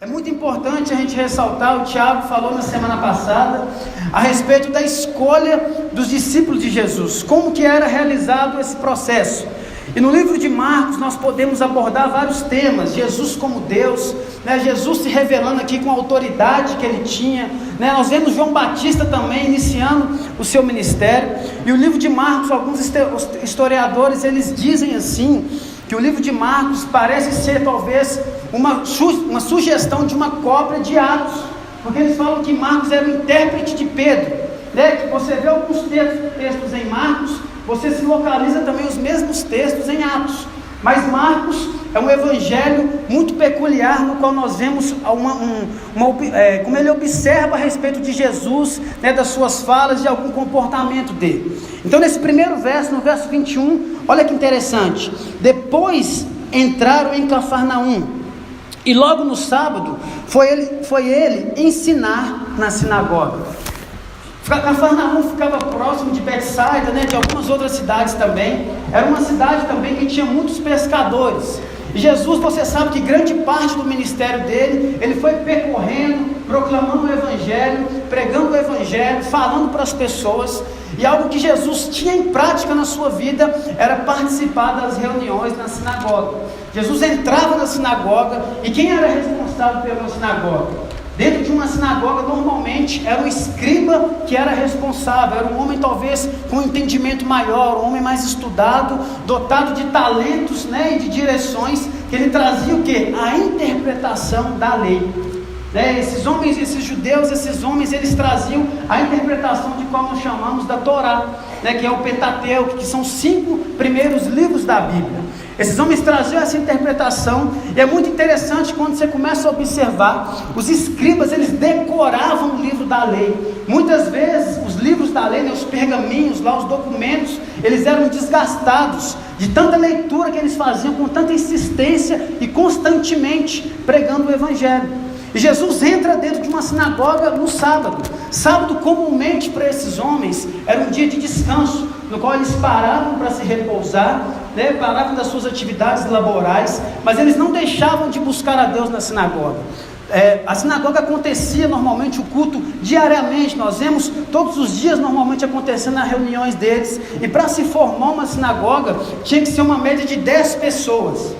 É muito importante a gente ressaltar, o Tiago falou na semana passada, a respeito da escolha dos discípulos de Jesus, como que era realizado esse processo. E no livro de Marcos nós podemos abordar vários temas, Jesus como Deus, Jesus se revelando aqui com a autoridade que ele tinha, nós vemos João Batista também iniciando o seu ministério. E o livro de Marcos, alguns historiadores, eles dizem assim, que o livro de Marcos parece ser talvez uma sugestão de uma cópia de Atos, porque eles falam que Marcos era o intérprete de Pedro, que você vê alguns textos em Marcos, você se localiza também os mesmos textos em Atos, mas Marcos é um evangelho muito peculiar, no qual nós vemos como ele observa a respeito de Jesus, das suas falas, de algum comportamento dele. Então nesse primeiro verso, no verso 21, olha que interessante, depois entraram em Cafarnaum, e logo no sábado, foi ele ensinar na sinagoga. Cafarnaum ficava próximo de Betsaida, de algumas outras cidades também. Era uma cidade também que tinha muitos pescadores. E Jesus, você sabe que grande parte do ministério dele, ele foi percorrendo, proclamando o evangelho, pregando o evangelho, falando para as pessoas. E algo que Jesus tinha em prática na sua vida era participar das reuniões na sinagoga. Jesus entrava na sinagoga, e quem era responsável pela sinagoga? Dentro de uma sinagoga, normalmente, era o escriba que era responsável, era um homem talvez com um entendimento maior, um homem mais estudado, dotado de talentos, e de direções, que ele trazia o quê? A interpretação da lei. Esses homens, esses judeus, esses homens, eles traziam a interpretação de qual nós chamamos da Torá, que é o Pentateuco, que são os 5 primeiros livros da Bíblia. Esses homens traziam essa interpretação, e é muito interessante quando você começa a observar, os escribas, eles decoravam o livro da lei. Muitas vezes, os livros da lei, os pergaminhos, lá, os documentos, eles eram desgastados, de tanta leitura que eles faziam, com tanta insistência, e constantemente pregando o evangelho. E Jesus entra dentro de uma sinagoga no sábado. Sábado, comumente para esses homens, era um dia de descanso, no qual eles paravam para se repousar, paravam das suas atividades laborais, mas eles não deixavam de buscar a Deus na sinagoga. A sinagoga acontecia normalmente o culto diariamente, nós vemos todos os dias normalmente acontecendo as reuniões deles, e para se formar uma sinagoga, tinha que ser uma média de 10 pessoas.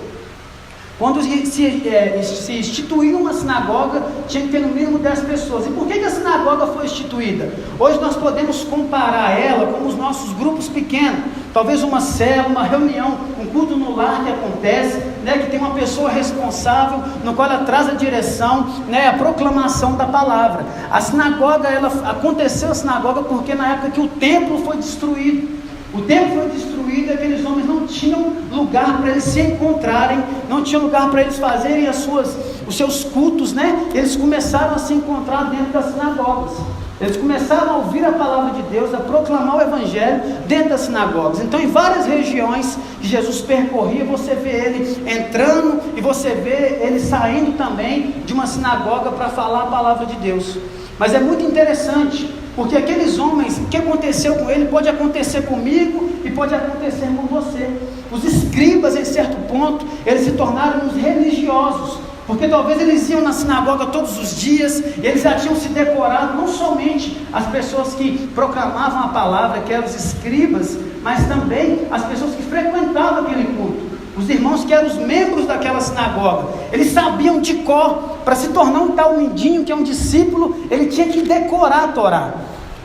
Quando se instituiu uma sinagoga, tinha que ter no mínimo 10 pessoas. E por que a sinagoga foi instituída? Hoje nós podemos comparar ela com os nossos grupos pequenos, talvez uma célula, uma reunião, um culto no lar que acontece, que tem uma pessoa responsável, no qual ela traz a direção, a proclamação da palavra. A sinagoga, aconteceu a sinagoga porque na época que o templo foi destruído. O templo foi destruído, aqueles homens não tinham lugar para eles se encontrarem, não tinham lugar para eles fazerem os seus cultos, Eles começaram a se encontrar dentro das sinagogas. Eles começaram a ouvir a palavra de Deus, a proclamar o evangelho dentro das sinagogas. Então, em várias regiões que Jesus percorria, você vê ele entrando e você vê ele saindo também de uma sinagoga para falar a palavra de Deus. Mas é muito interessante, porque aqueles homens, o que aconteceu com ele pode acontecer comigo e pode acontecer com você. Os escribas, em certo ponto, eles se tornaram uns religiosos, porque talvez eles iam na sinagoga todos os dias, e eles já tinham se decorado, não somente as pessoas que proclamavam a palavra, que eram os escribas, mas também as pessoas que frequentavam aquele culto. Os irmãos que eram os membros daquela sinagoga, eles sabiam de cor. Para se tornar um tal mendinho, que é um discípulo, ele tinha que decorar a Torá.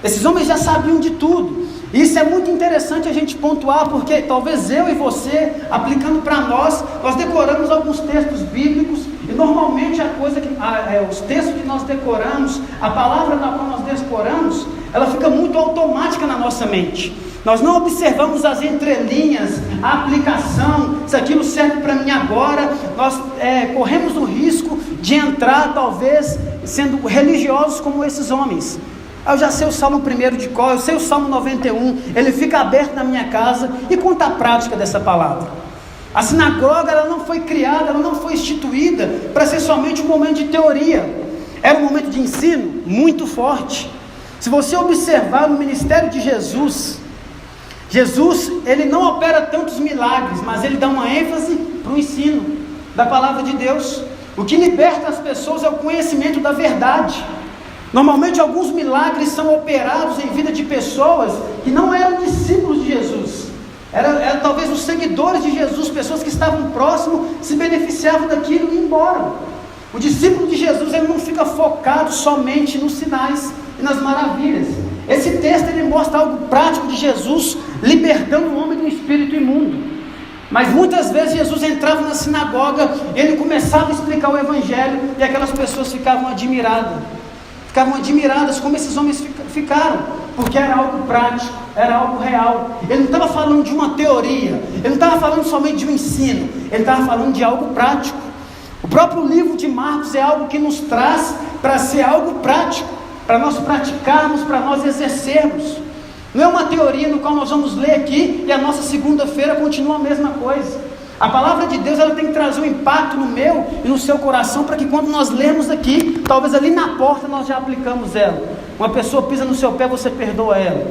Esses homens já sabiam de tudo. Isso é muito interessante a gente pontuar, porque talvez eu e você, aplicando para nós decoramos alguns textos bíblicos, e normalmente os textos que nós decoramos, a palavra na qual nós decoramos, ela fica muito automática na nossa mente. Nós não observamos as entrelinhas, a aplicação, se aquilo serve para mim agora. Nós corremos o risco de entrar, talvez, sendo religiosos como esses homens. Eu já sei o Salmo 1 de cor, eu sei o Salmo 91, ele fica aberto na minha casa. E quanto à prática dessa palavra? A sinagoga, ela não foi criada, ela não foi instituída para ser somente um momento de teoria. Era um momento de ensino muito forte. Se você observar no ministério de Jesus, ele não opera tantos milagres, mas ele dá uma ênfase para o ensino da palavra de Deus. O que liberta as pessoas é o conhecimento da verdade. Normalmente alguns milagres são operados em vida de pessoas que não eram discípulos de Jesus. Eram talvez os seguidores de Jesus, pessoas que estavam próximos, se beneficiavam daquilo e iam embora. O discípulo de Jesus, ele não fica focado somente nos sinais e nas maravilhas. Esse texto, ele mostra algo prático de Jesus, libertando o homem do espírito imundo. Mas muitas vezes Jesus entrava na sinagoga, ele começava a explicar o evangelho, e aquelas pessoas ficavam admiradas como esses homens ficaram, porque era algo prático, era algo real. Ele não estava falando de uma teoria, ele não estava falando somente de um ensino, ele estava falando de algo prático. O próprio livro de Marcos é algo que nos traz para ser algo prático, para nós praticarmos, para nós exercermos. Não é uma teoria no qual nós vamos ler aqui e a nossa segunda-feira continua a mesma coisa. A palavra de Deus, ela tem que trazer um impacto no meu e no seu coração, para que quando nós lemos aqui, talvez ali na porta nós já aplicamos ela. Uma pessoa pisa no seu pé, você perdoa ela.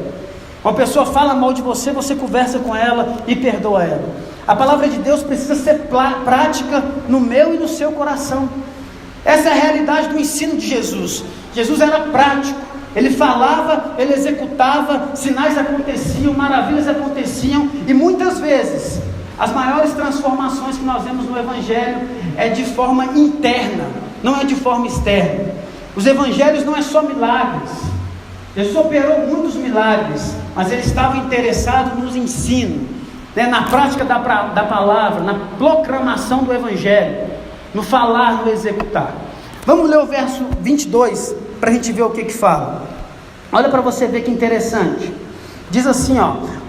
Uma pessoa fala mal de você, você conversa com ela e perdoa ela. A palavra de Deus precisa ser prática no meu e no seu coração. Essa é a realidade do ensino de Jesus. Jesus era prático. Ele falava, ele executava, sinais aconteciam, maravilhas aconteciam, e muitas vezes as maiores transformações que nós vemos no Evangelho é de forma interna, não é de forma externa. Os Evangelhos não é só milagres. Jesus operou muitos milagres, mas ele estava interessado nos ensinos, na prática da palavra, na proclamação do Evangelho, no falar, no executar. Vamos ler o verso 22, para a gente ver o que fala. Olha para você ver que interessante. Diz assim,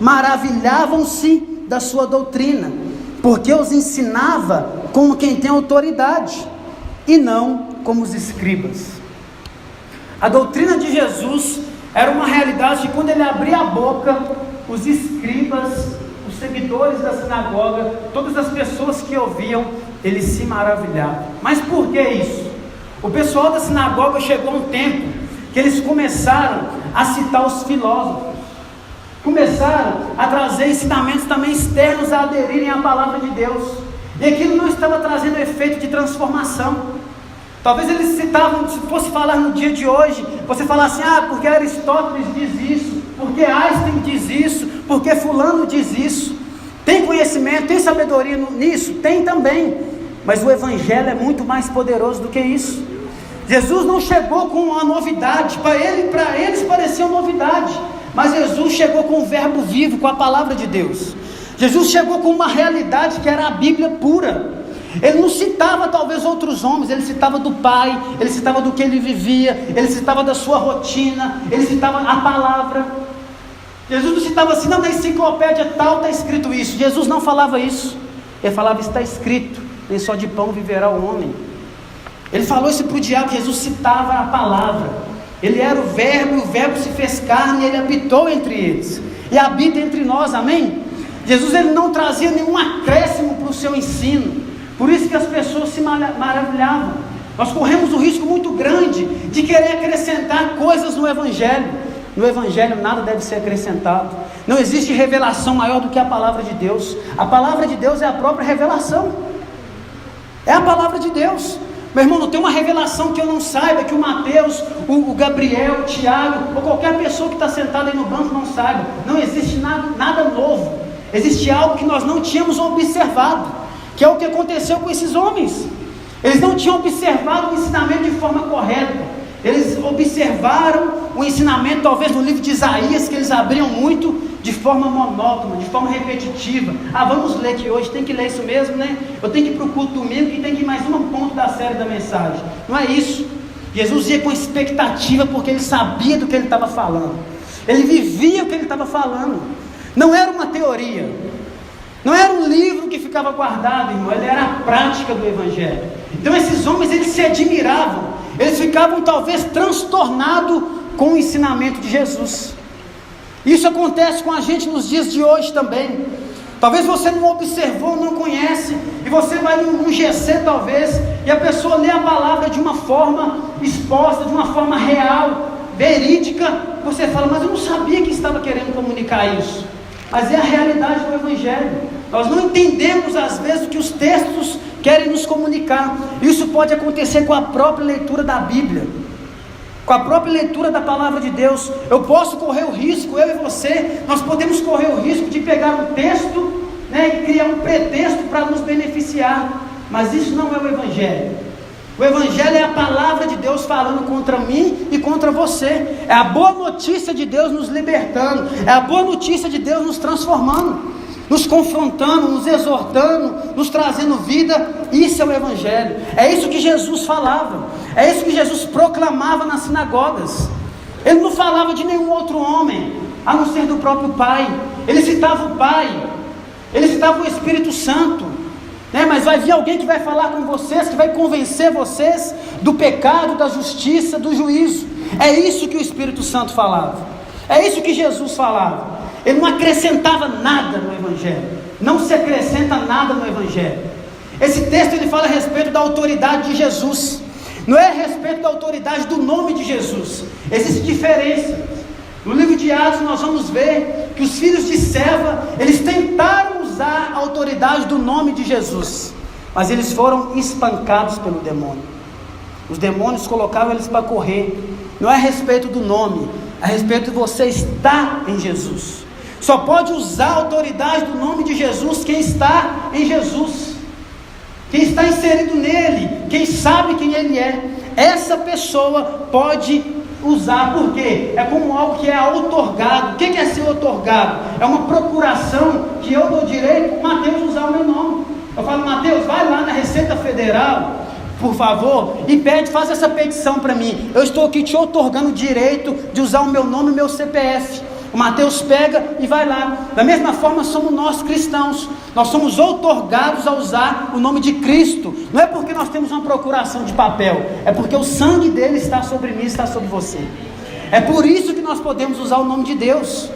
maravilhavam-se da sua doutrina, porque os ensinava como quem tem autoridade, e não como os escribas. A doutrina de Jesus era uma realidade que quando ele abria a boca, os escribas, os seguidores da sinagoga, todas as pessoas que ouviam, eles se maravilhavam. Mas por que isso? O pessoal da sinagoga chegou um tempo que eles começaram a citar os filósofos, começaram a trazer ensinamentos também externos a aderirem à palavra de Deus, e aquilo não estava trazendo efeito de transformação. Talvez eles citavam, se fosse falar no dia de hoje, você falasse, porque Aristóteles diz isso, porque Einstein diz isso, porque fulano diz isso. Tem conhecimento, tem sabedoria nisso? Tem também, mas o Evangelho é muito mais poderoso do que isso. Jesus não chegou com uma novidade, para eles parecia novidade, mas Jesus chegou com o verbo vivo, com a palavra de Deus. Jesus chegou com uma realidade que era a Bíblia pura. Ele não citava talvez outros homens, ele citava do Pai, ele citava do que ele vivia, ele citava da sua rotina, ele citava a palavra. Jesus não citava assim, não, na enciclopédia tal está escrito isso. Jesus não falava isso, ele falava, está escrito, nem só de pão viverá o homem. Ele falou isso para o diabo. Jesus citava a palavra, ele era o verbo, e o verbo se fez carne, e ele habitou entre eles, e habita entre nós, amém? Jesus, ele não trazia nenhum acréscimo para o seu ensino, por isso que as pessoas se maravilhavam. Nós corremos um risco muito grande de querer acrescentar coisas no Evangelho. No Evangelho nada deve ser acrescentado. Não existe revelação maior do que a palavra de Deus. A palavra de Deus é a própria revelação, é a palavra de Deus. Meu irmão, não tem uma revelação que eu não saiba, que o Mateus, o Gabriel, o Tiago, ou qualquer pessoa que está sentada aí no banco não saiba. Não existe nada novo. Existe algo que nós não tínhamos observado, que é o que aconteceu com esses homens. Eles não tinham observado o ensinamento de forma correta. Eles observaram o ensinamento, talvez no livro de Isaías, que eles abriam muito, de forma monótona, de forma repetitiva. Vamos ler que hoje, tem que ler isso mesmo, né? Eu tenho que ir para o culto domingo e tem que ir mais um ponto da série da mensagem. Não é isso. Jesus ia com expectativa, porque ele sabia do que ele estava falando. Ele vivia o que ele estava falando. Não era uma teoria, não era um livro que ficava guardado, irmão. Ele era a prática do Evangelho. Então esses homens, eles se admiravam, eles ficavam talvez transtornados com o ensinamento de Jesus. Isso acontece com a gente nos dias de hoje também. Talvez você não observou, não conhece, e você vai num GC talvez, e a pessoa lê a palavra de uma forma exposta, de uma forma real, verídica. Você fala, mas eu não sabia que estava querendo comunicar isso. Mas é a realidade do Evangelho. Nós não entendemos às vezes o que os textos querem nos comunicar. Isso pode acontecer com a própria leitura da Bíblia, com a própria leitura da palavra de Deus. Eu posso correr o risco, eu e você, nós podemos correr o risco de pegar um texto, e criar um pretexto para nos beneficiar, mas isso não é o Evangelho. O Evangelho é a palavra de Deus falando contra mim e contra você. É a boa notícia de Deus nos libertando, é a boa notícia de Deus nos transformando, nos confrontando, nos exortando, nos trazendo vida. Isso é o Evangelho. É isso que Jesus falava, é isso que Jesus proclamava nas sinagogas. Ele não falava de nenhum outro homem, a não ser do próprio Pai. Ele citava o Pai, ele citava o Espírito Santo, mas vai vir alguém que vai falar com vocês, que vai convencer vocês do pecado, da justiça, do juízo. É isso que o Espírito Santo falava, é isso que Jesus falava. Ele não acrescentava nada no Evangelho, não se acrescenta nada no Evangelho. Esse texto ele fala a respeito da autoridade de Jesus, não é a respeito da autoridade do nome de Jesus. Existe diferença. No livro de Atos nós vamos ver que os filhos de Seva, eles tentaram usar a autoridade do nome de Jesus, mas eles foram espancados pelo demônio. Os demônios colocavam eles para correr. Não é a respeito do nome, é a respeito de você estar em Jesus. Só pode usar a autoridade do nome de Jesus quem está em Jesus, quem está inserido nele, quem sabe quem ele é. Essa pessoa pode usar, porque é como algo que é outorgado. O que é ser outorgado? É uma procuração que eu dou direito para Mateus usar o meu nome. Eu falo: Mateus, vai lá na Receita Federal, por favor, e pede, faz essa petição para mim. Eu estou aqui te outorgando o direito de usar o meu nome e o meu CPF. O Mateus pega e vai lá. Da mesma forma somos nós cristãos, nós somos outorgados a usar o nome de Cristo. Não é porque nós temos uma procuração de papel, é porque o sangue dele está sobre mim, está sobre você. É por isso que nós podemos usar o nome de Deus.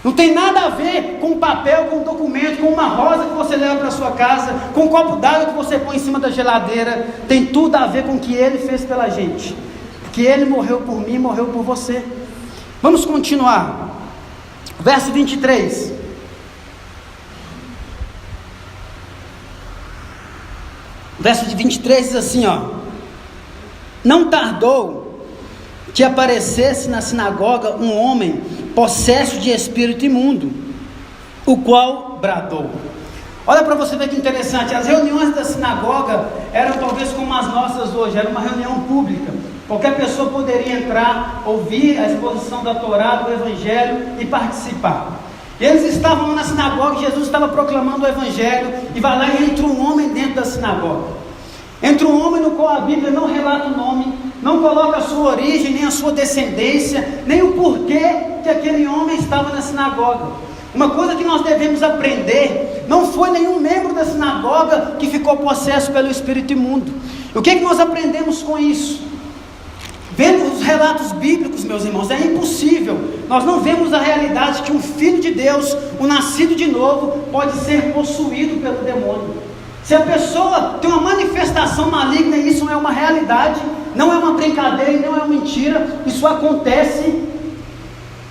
Não tem nada a ver com papel, com documento, com uma rosa que você leva para sua casa, com um copo d'água que você põe em cima da geladeira. Tem tudo a ver com o que ele fez pela gente, porque ele morreu por mim, morreu por você. Vamos continuar. Verso 23. Verso de 23 diz assim, não tardou que aparecesse na sinagoga um homem possesso de espírito imundo, o qual bradou. Olha para você ver que interessante. As reuniões da sinagoga eram talvez como as nossas hoje, era uma reunião pública. Qualquer pessoa poderia entrar, ouvir a exposição da Torá, do Evangelho e participar. Eles estavam lá na sinagoga, Jesus estava proclamando o Evangelho, e vai lá e entra um homem dentro da sinagoga. Entra um homem no qual a Bíblia não relata o nome, não coloca a sua origem, nem a sua descendência, nem o porquê que aquele homem estava na sinagoga. Uma coisa que nós devemos aprender: não foi nenhum membro da sinagoga que ficou possesso pelo espírito imundo. E o que nós aprendemos com isso? Vendo os relatos bíblicos, meus irmãos, é impossível. Nós não vemos a realidade que um filho de Deus, um nascido de novo, pode ser possuído pelo demônio. Se a pessoa tem uma manifestação maligna, isso não é uma realidade, não é uma brincadeira e não é uma mentira, isso acontece.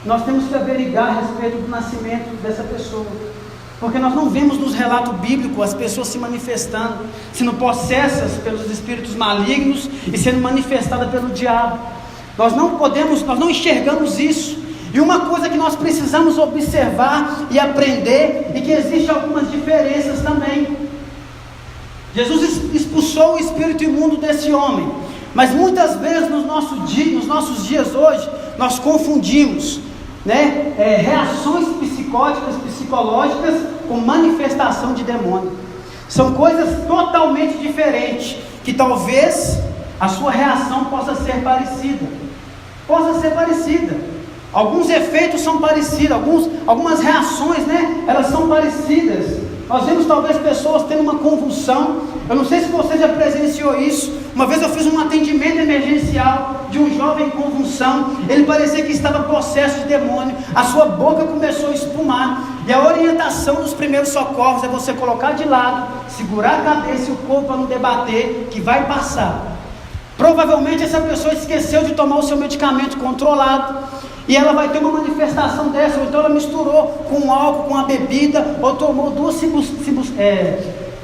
Nós temos que averiguar a respeito do nascimento dessa pessoa, porque nós não vemos nos relatos bíblicos as pessoas se manifestando, sendo possessas pelos espíritos malignos e sendo manifestadas pelo diabo. Nós não enxergamos isso. E uma coisa que nós precisamos observar e aprender, e que existem algumas diferenças também. Jesus expulsou o espírito imundo desse homem, mas muitas vezes nos nossos dias hoje, nós confundimos reações psicóticas, psicológicas com manifestação de demônio. São coisas totalmente diferentes, que talvez a sua reação possa ser parecida. Alguns efeitos são parecidos, algumas reações, elas são parecidas. Nós vemos talvez pessoas tendo uma convulsão. Eu não sei se você já presenciou isso. Uma vez eu fiz um atendimento emergencial de um jovem em convulsão. Ele parecia que estava possesso de demônio. A sua boca começou a espumar. E a orientação dos primeiros socorros é você colocar de lado, segurar a cabeça e o corpo para não debater, que vai passar. Provavelmente essa pessoa esqueceu de tomar o seu medicamento controlado, e ela vai ter uma manifestação dessa. Ou então ela misturou com álcool, com a bebida, ou tomou 2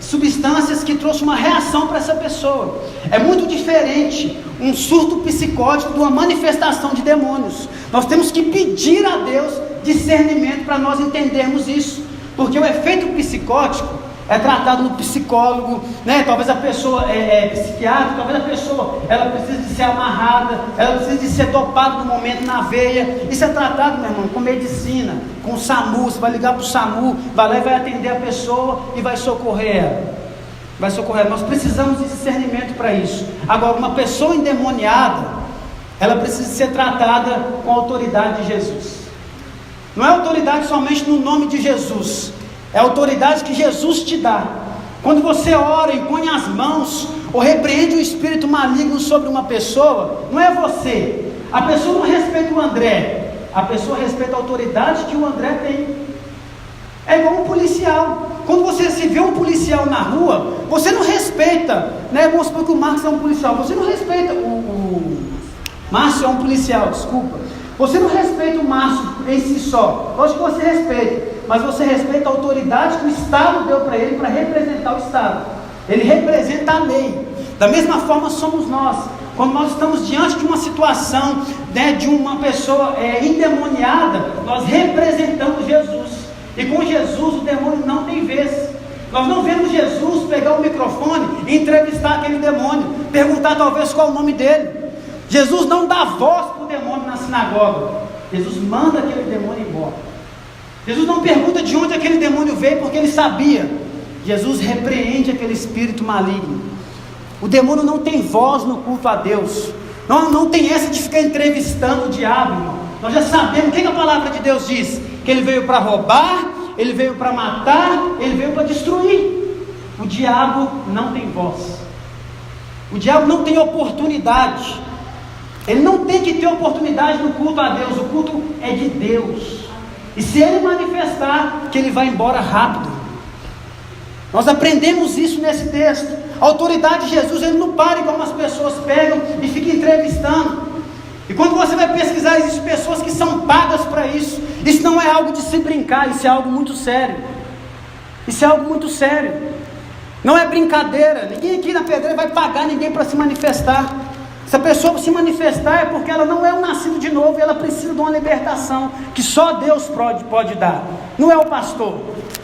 substâncias que trouxe uma reação para essa pessoa. É muito diferente um surto psicótico de uma manifestação de demônios. Nós temos que pedir a Deus discernimento para nós entendermos isso, porque o efeito psicótico é tratado no psicólogo, né? Talvez a pessoa é psiquiatra, talvez a pessoa ela precisa de ser amarrada, ela precisa de ser dopada no momento na veia. Isso é tratado, meu irmão, com medicina, com o SAMU. Você vai ligar para o SAMU, vai lá e vai atender a pessoa e vai socorrer ela. Vai socorrer. Nós precisamos de discernimento para isso. Agora, uma pessoa endemoniada, ela precisa ser tratada com a autoridade de Jesus. Não é autoridade somente no nome de Jesus, é a autoridade que Jesus te dá. Quando você ora e põe as mãos, ou repreende o espírito maligno sobre uma pessoa, não é você. A pessoa não respeita o André, a pessoa respeita a autoridade que o André tem. É igual um policial. Quando você se vê um policial na rua, você não respeita, né? Vamos supor que o Marcos é um policial, você não respeita o Márcio é um policial, desculpa. Você não respeita o Márcio em si só. Lógico que você respeita, mas você respeita a autoridade que o Estado deu para ele para representar o Estado. Ele representa a lei. Da mesma forma somos nós. Quando nós estamos diante de uma situação, né, de uma pessoa endemoniada, nós representamos Jesus. E com Jesus o demônio não tem vez. Nós não vemos Jesus pegar o microfone e entrevistar aquele demônio, perguntar talvez qual é o nome dele. Jesus não dá voz para o demônio na sinagoga. Jesus manda aquele demônio embora. Jesus não pergunta de onde aquele demônio veio, porque ele sabia. Jesus repreende aquele espírito maligno. O demônio não tem voz no culto a Deus. Não tem essa de ficar entrevistando o diabo, irmão. Nós já sabemos o que a palavra de Deus diz: que ele veio para roubar, ele veio para matar, ele veio para destruir. O diabo não tem voz. O diabo não tem oportunidade. Ele não tem que ter oportunidade no culto a Deus. O culto é de Deus. E se ele manifestar, que ele vai embora rápido. Nós aprendemos isso nesse texto. A autoridade de Jesus, ele não para igual as pessoas pegam e ficam entrevistando. E quando você vai pesquisar, existem pessoas que são pagas para isso. Isso não é algo de se brincar, isso é algo muito sério. Isso é algo muito sério. Não é brincadeira. Ninguém aqui na pedreira vai pagar ninguém para se manifestar. Se a pessoa se manifestar é porque ela não é um nascido de novo e ela precisa de uma libertação que só Deus pode dar. Não é o pastor,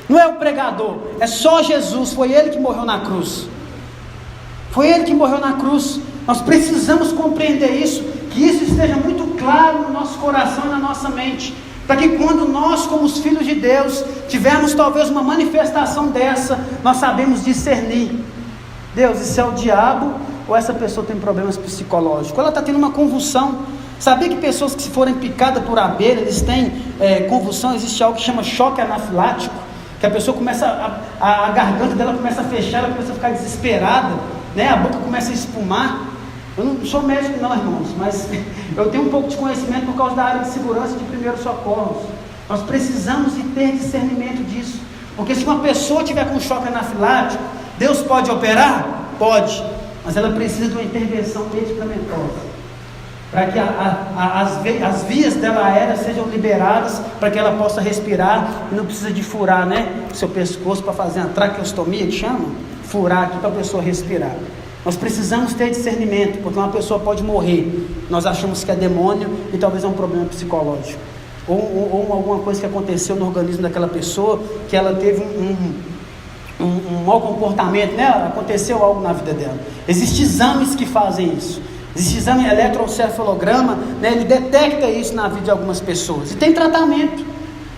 não é o pregador, é só Jesus. Foi Ele que morreu na cruz. Foi Ele que morreu na cruz. Nós precisamos compreender isso, que isso esteja muito claro no nosso coração e na nossa mente, para que quando nós, como os filhos de Deus, tivermos talvez uma manifestação dessa, nós sabemos discernir. Deus, isso é o diabo ou essa pessoa tem problemas psicológicos? Ela está tendo uma convulsão. Sabia que pessoas que se forem picadas por abelha, eles têm convulsão? Existe algo que chama choque anafilático, que a pessoa começa, a garganta dela começa a fechar, ela começa a ficar desesperada, né? A boca começa a espumar. Eu não sou médico não, irmãos, mas eu tenho um pouco de conhecimento por causa da área de segurança de primeiros socorros. Nós precisamos de ter discernimento disso, porque se uma pessoa tiver com choque anafilático, Deus pode operar? Pode, mas ela precisa de uma intervenção medicamentosa, para que as vias dela aérea sejam liberadas, para que ela possa respirar, e não precisa de furar, né, seu pescoço para fazer uma traqueostomia, que chama? Furar aqui para a pessoa respirar. Nós precisamos ter discernimento, porque uma pessoa pode morrer, nós achamos que é demônio e talvez é um problema psicológico, ou alguma coisa que aconteceu no organismo daquela pessoa, que ela teve um mau comportamento, né? Aconteceu algo na vida dela. Existem exames que fazem isso. Existe exame eletrocefalograma, né? Ele detecta isso na vida de algumas pessoas. E tem tratamento.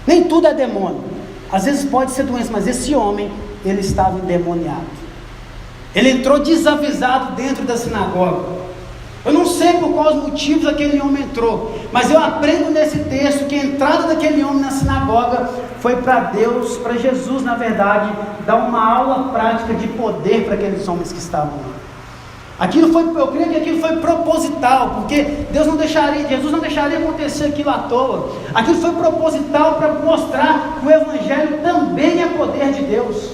Nem tudo é demônio. Às vezes pode ser doença, mas esse homem, ele estava endemoniado. Ele entrou desavisado dentro da sinagoga. Eu não sei por quais motivos aquele homem entrou, mas eu aprendo nesse texto que a entrada daquele homem na sinagoga foi para Deus, para Jesus, na verdade, dar uma aula prática de poder para aqueles homens que estavam lá. Eu creio que aquilo foi proposital, porque Jesus não deixaria acontecer aquilo à toa. Aquilo foi proposital para mostrar que o Evangelho também é poder de Deus.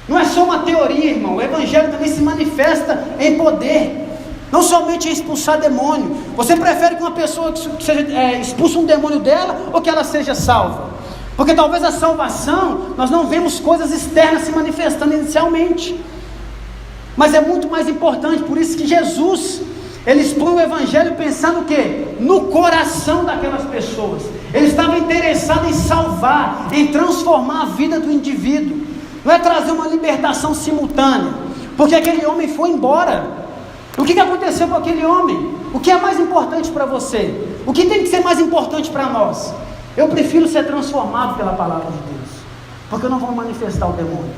Não é só uma teoria, irmão. O Evangelho também se manifesta em poder. Não somente em expulsar demônio. Você prefere que uma pessoa seja expulse um demônio dela ou que ela seja salva? Porque talvez a salvação, nós não vemos coisas externas se manifestando inicialmente, mas é muito mais importante. Por isso que Jesus, ele expõe o Evangelho pensando o quê? No coração daquelas pessoas. Ele estava interessado em salvar, em transformar a vida do indivíduo. Não é trazer uma libertação simultânea, porque aquele homem foi embora. O que aconteceu com aquele homem? O que é mais importante para você? O que tem que ser mais importante para nós? Eu prefiro ser transformado pela palavra de Deus, porque eu não vou manifestar o demônio,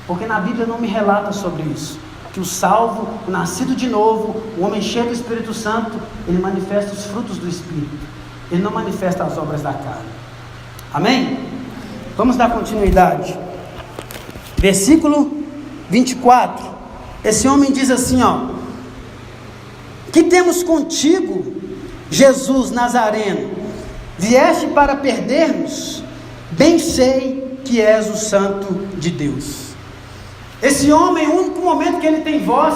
porque na Bíblia não me relata sobre isso, que o salvo, o nascido de novo, o homem cheio do Espírito Santo, ele manifesta os frutos do Espírito, ele não manifesta as obras da carne. Amém? Vamos dar continuidade. Versículo 24, esse homem diz assim, que temos contigo, Jesus Nazareno, vieste para perder-nos? Bem sei que és o Santo de Deus. Esse homem, o único momento que ele tem voz,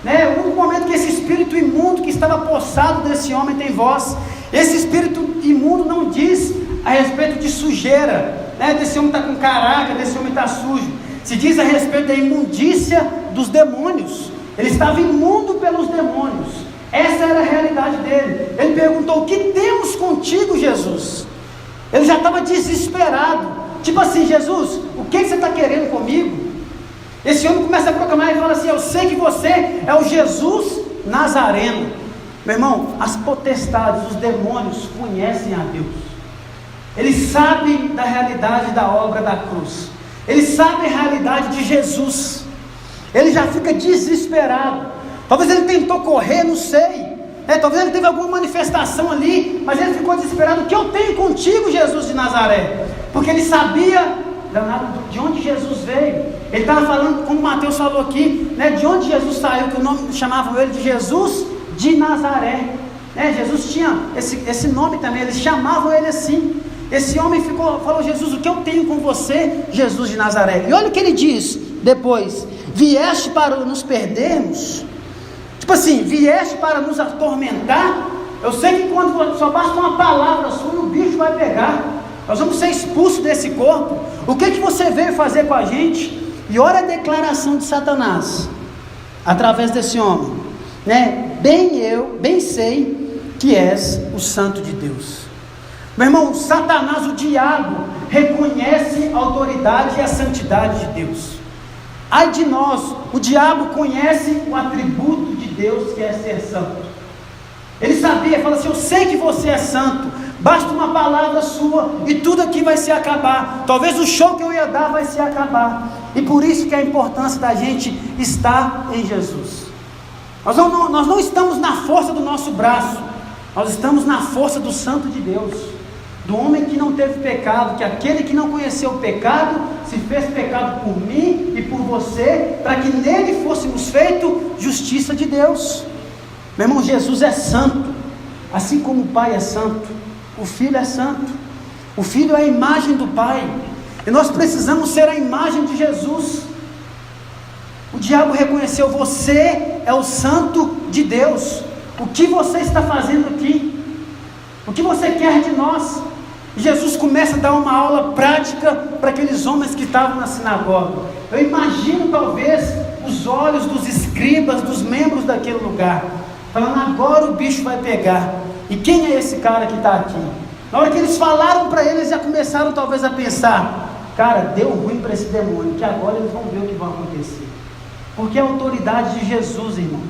o único momento que esse espírito imundo que estava possado desse homem tem voz, esse espírito imundo não diz a respeito de sujeira, desse homem está com caraca, desse homem está sujo, se diz a respeito da imundícia dos demônios. Ele estava imundo pelos demônios, essa era a realidade dele. Ele perguntou: o que temos contigo, Jesus? Ele já estava desesperado, tipo assim: Jesus, o que você está querendo comigo? Esse homem começa a proclamar e fala assim: eu sei que você é o Jesus Nazareno. Meu irmão, as potestades, os demônios conhecem a Deus, eles sabem da realidade da obra da cruz, eles sabem a realidade de Jesus. Ele já fica desesperado. Talvez ele tentou correr, não sei, talvez ele teve alguma manifestação ali, mas ele ficou desesperado. O que eu tenho contigo, Jesus de Nazaré? Porque ele sabia de onde Jesus veio. Ele estava falando, como Mateus falou aqui, de onde Jesus saiu, que o nome chamavam ele de Jesus de Nazaré. Jesus tinha esse nome também, eles chamavam ele assim. Esse homem falou: Jesus, o que eu tenho com você, Jesus de Nazaré? E olha o que ele diz depois: vieste para nos perdermos? Tipo assim, vieste para nos atormentar? Eu sei que quando só basta uma palavra sua, o bicho vai pegar, nós vamos ser expulsos desse corpo. O que você veio fazer com a gente? E olha a declaração de Satanás, através desse homem, bem sei que és o Santo de Deus. Meu irmão, Satanás, o diabo, reconhece a autoridade e a santidade de Deus. Ai de nós, o diabo conhece o atributo de Deus, que é ser santo. Ele sabia, fala assim: eu sei que você é santo, basta uma palavra sua e tudo aqui vai se acabar. Talvez o show que eu ia dar vai se acabar. E por isso que a importância da gente estar em Jesus. Nós não estamos na força do nosso braço, nós estamos na força do Santo de Deus, do homem que não teve pecado, que aquele que não conheceu o pecado, se fez pecado por mim e por você, para que nele fôssemos feito justiça de Deus. Meu irmão, Jesus é santo, assim como o Pai é santo, o Filho é santo, o Filho é a imagem do Pai, e nós precisamos ser a imagem de Jesus. O diabo reconheceu: você é o santo de Deus, o que você está fazendo aqui? O que você quer de nós? Jesus começa a dar uma aula prática para aqueles homens que estavam na sinagoga. Eu imagino talvez os olhos dos escribas, dos membros daquele lugar, falando: agora o bicho vai pegar. E quem é esse cara que está aqui? Na hora que eles falaram para eles, já começaram talvez a pensar: cara, deu ruim para esse demônio, que agora eles vão ver o que vai acontecer. Porque a autoridade de Jesus, irmão,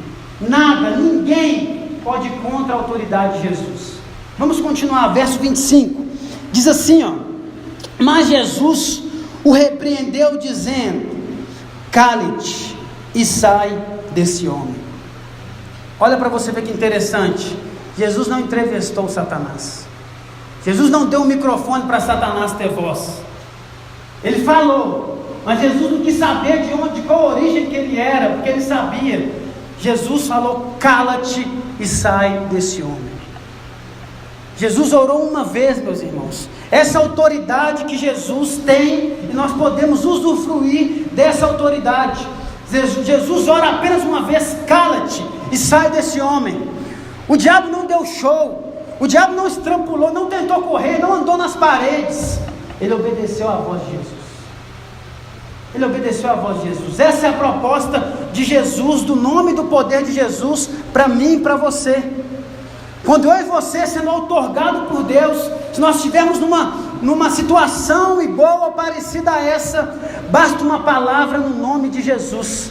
nada, ninguém pode ir contra a autoridade de Jesus. Vamos continuar, verso 25, diz assim, mas Jesus o repreendeu dizendo: cale-te e sai desse homem. Olha para você ver que interessante, Jesus não entrevistou Satanás, Jesus não deu o microfone para Satanás ter voz, ele falou, mas Jesus não quis saber de qual origem que ele era, porque ele sabia. Jesus falou: cala-te e sai desse homem. Jesus orou uma vez, meus irmãos. Essa autoridade que Jesus tem, e nós podemos usufruir dessa autoridade. Jesus ora apenas uma vez: cala-te e sai desse homem. O diabo não deu show, o diabo não estrambulou, não tentou correr, não andou nas paredes. Ele obedeceu à voz de Jesus. Ele obedeceu à voz de Jesus. Essa é a proposta de Jesus, do nome e do poder de Jesus, para mim e para você. Quando eu e você, sendo outorgado por Deus, se nós estivermos numa situação igual ou parecida a essa, basta uma palavra no nome de Jesus,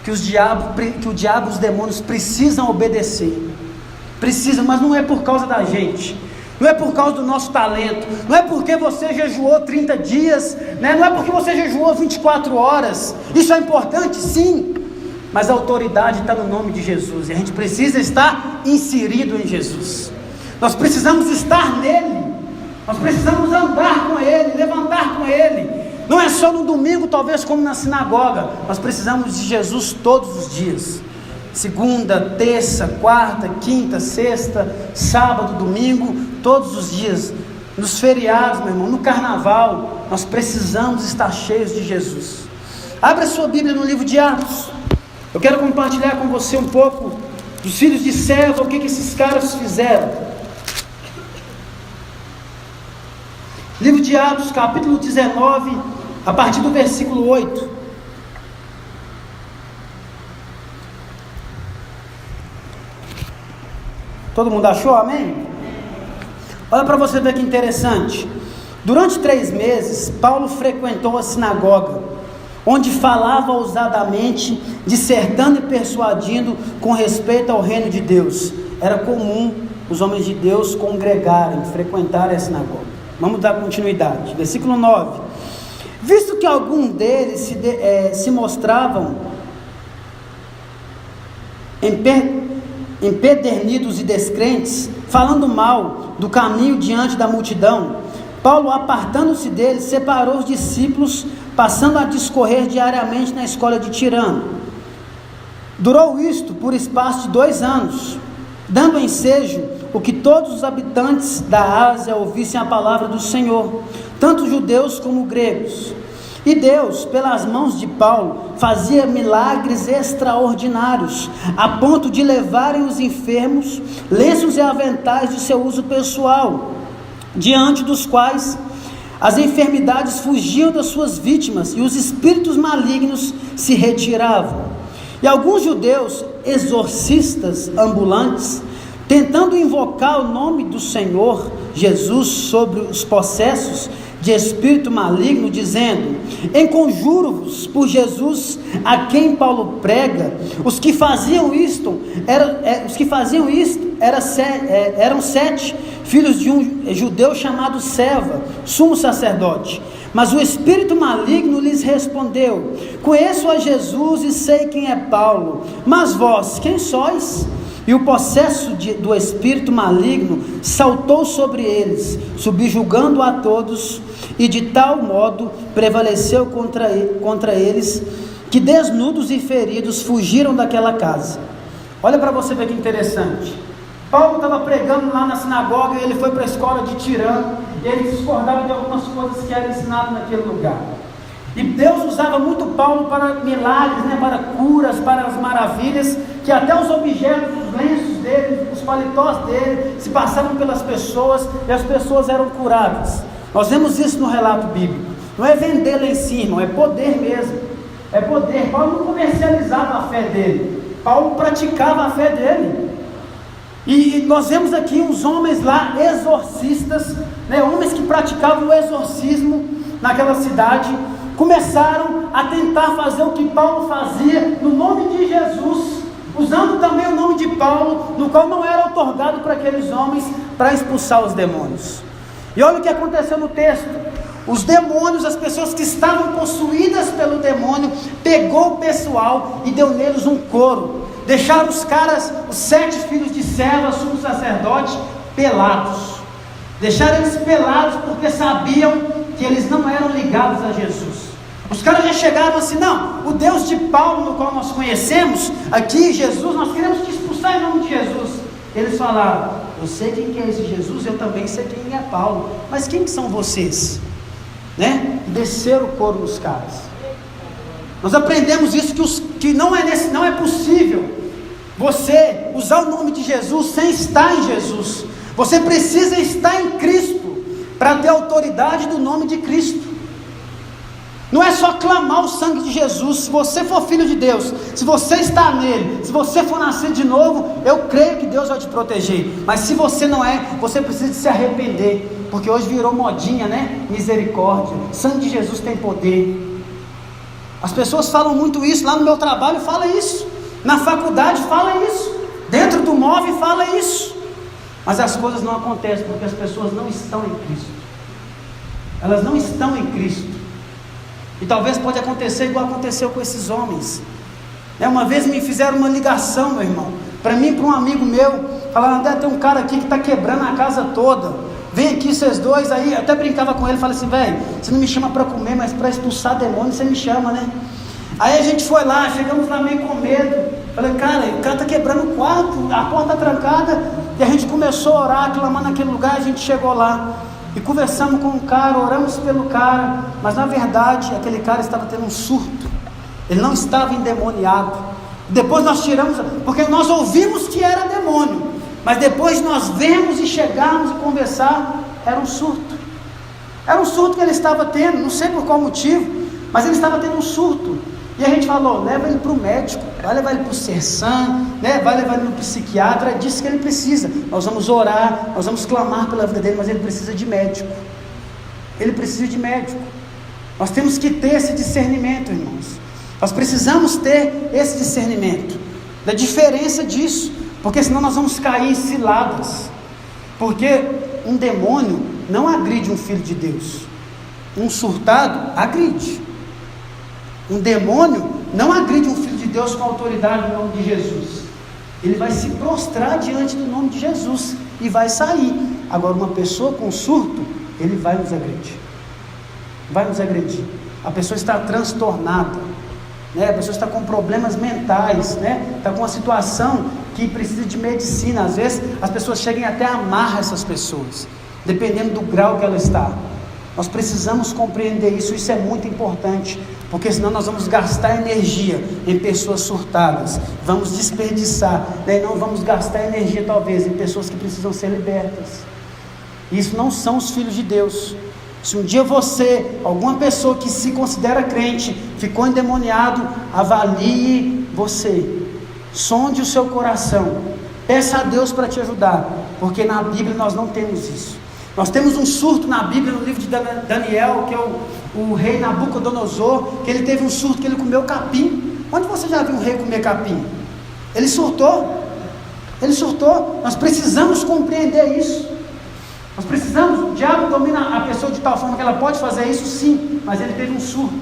que o diabo e os demônios precisam obedecer. Precisam, mas não é por causa da gente, não é por causa do nosso talento, não é porque você jejuou 30 dias, né? Não é porque você jejuou 24 horas, isso é importante sim, mas a autoridade está no nome de Jesus, e a gente precisa estar inserido em Jesus, nós precisamos estar nele, nós precisamos andar com ele, levantar com ele, não é só no domingo, talvez como na sinagoga, nós precisamos de Jesus todos os dias, segunda, terça, quarta, quinta, sexta, sábado, domingo, todos os dias, nos feriados, meu irmão, no carnaval, nós precisamos estar cheios de Jesus. Abra sua Bíblia no livro de Atos. Eu quero compartilhar com você um pouco dos filhos de Seva, o que esses caras fizeram. Livro de Atos, capítulo 19, a partir do versículo 8. Todo mundo achou? Amém? Olha para você ver que interessante. Durante 3 meses, Paulo frequentou a sinagoga, onde falava ousadamente, dissertando e persuadindo com respeito ao reino de Deus. Era comum os homens de Deus congregarem, frequentarem a sinagoga. Vamos dar continuidade. Versículo 9. Visto que alguns deles se mostravam empedernidos e descrentes, falando mal do caminho diante da multidão, Paulo, apartando-se deles, separou os discípulos, passando a discorrer diariamente na escola de Tirano. Durou isto por espaço de 2 anos, dando ensejo o que todos os habitantes da Ásia ouvissem a palavra do Senhor, tanto judeus como gregos. E Deus, pelas mãos de Paulo, fazia milagres extraordinários, a ponto de levarem os enfermos, lenços e aventais de seu uso pessoal, diante dos quais as enfermidades fugiam das suas vítimas e os espíritos malignos se retiravam. E alguns judeus exorcistas ambulantes, tentando invocar o nome do Senhor Jesus sobre os possessos de espírito maligno, dizendo: enconjuro-vos por Jesus a quem Paulo prega. Os que faziam isto eram 7 filhos de um judeu chamado Seva, sumo sacerdote. Mas o espírito maligno lhes respondeu: conheço a Jesus e sei quem é Paulo, mas vós quem sois? E o possesso do espírito maligno saltou sobre eles, subjugando a todos, e de tal modo prevaleceu contra eles, que desnudos e feridos fugiram daquela casa. Olha para você ver que interessante. Paulo estava pregando lá na sinagoga, e ele foi para a escola de Tirano, e ele discordava de algumas coisas que eram ensinadas naquele lugar. E Deus usava muito Paulo para milagres, para curas, para as maravilhas, que até os objetos, os lenços dele, os paletós dele, se passavam pelas pessoas, e as pessoas eram curadas. Nós vemos isso no relato bíblico. Não é vender lencinho, é poder mesmo. É poder. Paulo não comercializava a fé dele, Paulo praticava a fé dele. E nós vemos aqui uns homens lá, exorcistas, homens que praticavam o exorcismo naquela cidade, começaram a tentar fazer o que Paulo fazia no nome de Jesus, usando também o nome de Paulo, no qual não era outorgado para aqueles homens, para expulsar os demônios. E olha o que aconteceu no texto. Os demônios, as pessoas que estavam possuídas pelo demônio, pegou o pessoal e deu neles um couro. Deixaram os caras, os 7 filhos de Seva, sumo sacerdote, pelados. Deixaram eles pelados porque sabiam que eles não eram ligados a Jesus. Os caras já chegaram assim: não, o Deus de Paulo, no qual nós conhecemos, aqui Jesus, nós queremos te expulsar em nome de Jesus. Eles falaram: eu sei quem é esse Jesus, eu também sei quem é Paulo, mas quem são vocês? Desceram o couro nos caras. Nós aprendemos isso, que não é possível você usar o nome de Jesus sem estar em Jesus. Você precisa estar em Cristo para ter autoridade do nome de Cristo. Não é só clamar o sangue de Jesus. Se você for filho de Deus, se você está nele, se você for nascido de novo, eu creio que Deus vai te proteger. Mas se você não é, você precisa de se arrepender, porque hoje virou modinha, né? Misericórdia, sangue de Jesus tem poder. As pessoas falam muito isso, lá no meu trabalho fala isso, na faculdade fala isso, dentro do MOV fala isso, mas as coisas não acontecem, porque as pessoas não estão em Cristo. Elas não estão em Cristo. E talvez pode acontecer igual aconteceu com esses homens. Uma vez me fizeram uma ligação, meu irmão, para mim e para um amigo meu, falaram: André, tem um cara aqui que está quebrando a casa toda, vem aqui vocês dois. Aí até brincava com ele, falei assim: velho, você não me chama para comer, mas para expulsar demônio você me chama, né? Aí a gente foi lá, chegamos lá meio com medo. Falei: cara, o cara está quebrando o quarto, a porta trancada. E a gente começou a orar, clamar naquele lugar. A gente chegou lá e conversamos com o cara, oramos pelo cara, mas na verdade aquele cara estava tendo um surto, ele não estava endemoniado. Depois nós tiramos, porque nós ouvimos que era demônio, mas depois nós vemos e chegarmos e conversar, era um surto que ele estava tendo, não sei por qual motivo, mas ele estava tendo um surto. E a gente falou: leva ele para o médico, vai levar ele para o Sersan, né? Vai levar ele no psiquiatra. É disso que ele precisa. Nós vamos orar, nós vamos clamar pela vida dele, mas ele precisa de médico. Ele precisa de médico. Nós temos que ter esse discernimento, irmãos. Nós precisamos ter esse discernimento da diferença disso, porque senão nós vamos cair em ciladas. Porque um demônio não agride um filho de Deus, um surtado agride. Um demônio não agride um filho de Deus com autoridade no nome de Jesus. Ele vai se prostrar diante do nome de Jesus e vai sair. Agora, uma pessoa com surto, ele vai nos agredir. Vai nos agredir. A pessoa está transtornada, né? A pessoa está com problemas mentais, né? Está com uma situação que precisa de medicina. Às vezes as pessoas chegam até a amar essas pessoas, dependendo do grau que ela está. Nós precisamos compreender isso, isso é muito importante, porque senão nós vamos gastar energia em pessoas surtadas, vamos desperdiçar, né? Não vamos gastar energia talvez em pessoas que precisam ser libertas. Isso não são os filhos de Deus. Se um dia você, alguma pessoa que se considera crente, ficou endemoniado, avalie você, sonde o seu coração, peça a Deus para te ajudar, porque na Bíblia nós não temos isso. Nós temos um surto na Bíblia, no livro de Daniel, que é o rei Nabucodonosor, que ele teve um surto, que ele comeu capim. Onde você já viu um rei comer capim? Ele surtou. Nós precisamos compreender isso. Nós precisamos, o diabo domina a pessoa de tal forma que ela pode fazer isso, sim, mas ele teve um surto.